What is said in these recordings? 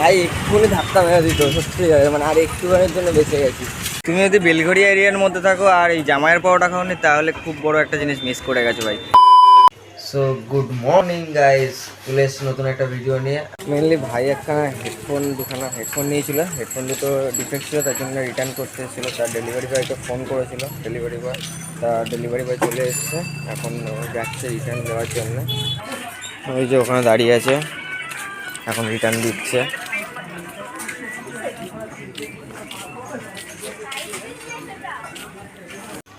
ভাই এক্ষুনি ধাক্কা মেরে দিত সত্যি, মানে আর একটুখানির জন্য বেঁচে গেছি। তুমি যদি বেলঘড়িয়া এরিয়ার মধ্যে থাকো আর এই জামাইয়ের পাওয়াটা খাওনি তাহলে খুব বড় একটা জিনিস মিস করে গেছো ভাই। সো গুড মর্নিং গাইস, চলে এসেছি নতুন একটা ভিডিও নিয়ে। মেনলি ভাই একখানা দুখানা হেডফোন নিয়েছিল, হেডফোন দুটো ডিফেক্ট ছিল, তার জন্য রিটার্ন করতে এসেছিলো। তার ডেলিভারি বয়কে ফোন করেছিল, ডেলিভারি বয় চলে এসছে, এখন যাচ্ছে রিটার্ন দেওয়ার জন্য। ওই যে ওখানে দাঁড়িয়ে আছে, এখন রিটার্ন দিচ্ছে।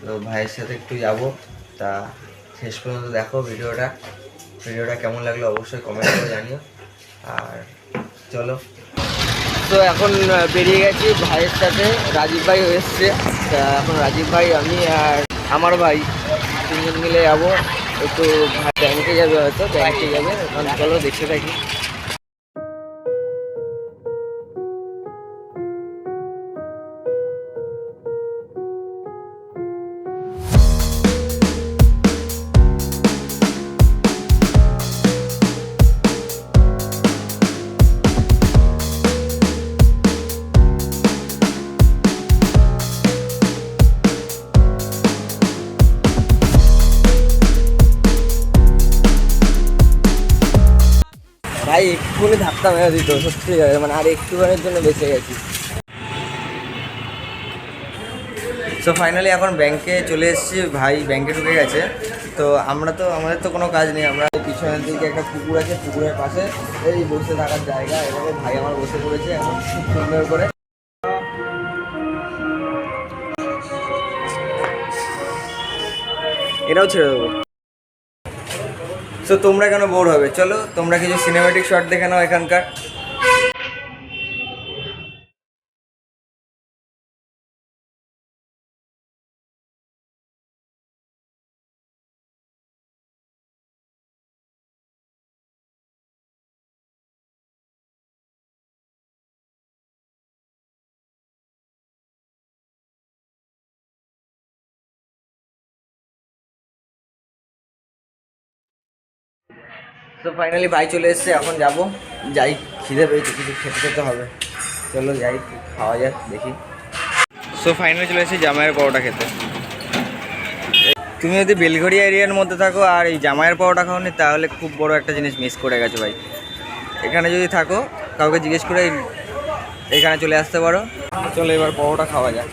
তো ভাইয়ের সাথে একটু যাবো, তা শেষ পর্যন্ত দেখো ভিডিওটা কেমন লাগলো অবশ্যই কমেন্ট করে জানিও। আর চলো, তো এখন বেরিয়ে গেছি ভাইয়ের সাথে। রাজীব ভাই এসছে, তা এখন রাজীব ভাই, আমি আর আমার ভাই তিনজন মিলে যাবো একটু। ব্যাংকে যাবে, হয়তো ব্যাংকে যাবে। এখন চলো দেখতে থাকি। ভাই এক্ষুনি ধাক্কা মেরে দিত সত্যি, মানে আর একটুখানির জন্য বেঁচে গেছি। সো ফাইনালি এখন ব্যাংকে চলে এসেছি, ভাই ব্যাংকে ঢুকে গেছে। তো আমাদের তো কোনো কাজ নেই, আমরা পিছনের দিকে একটা পুকুর আছে, পুকুরের পাশে এই বসে থাকার জায়গা। এভাবে ভাই আমার বসে পড়েছে এখন খুব সুন্দর করে। এটাও ছেড়ে দেবো। সো তোমরা কেন বোর হবে, চলো তোমরা কিছু সিনেমেটিক শট দেখে নাও এখানকার। তো ফাইনালি ভাই চলে এসছে, এখন যাই, খিদে পেয়েছে, কিছু খেতে হবে। চলো যাই, খাওয়া যাক দেখি। সো ফাইনালি চলে এসেছি জামাইয়ের পরোটা খেতে। তুমি যদি বেলঘড়িয়া এরিয়ার মধ্যে থাকো আর এই জামাইয়ের পাওয়াটা খাওনি তাহলে খুব বড় একটা জিনিস মিস করে গেছো ভাই। এখানে যদি থাকো কাউকে জিজ্ঞেস করে এখানে চলে আসতে পারো। চলো এবার পাওয়াটা খাওয়া যাক।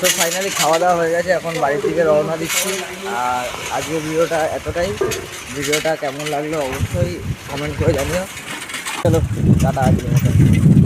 তো ফাইনালি খাওয়া দাওয়া হয়ে গেছে, এখন বাড়ির দিকে রওনা দিচ্ছি। আর আজকের ভিডিওটা এতটাই। ভিডিওটা কেমন লাগলো অবশ্যই কমেন্ট করে জানিও। চলো টাটা, আজকের মতো।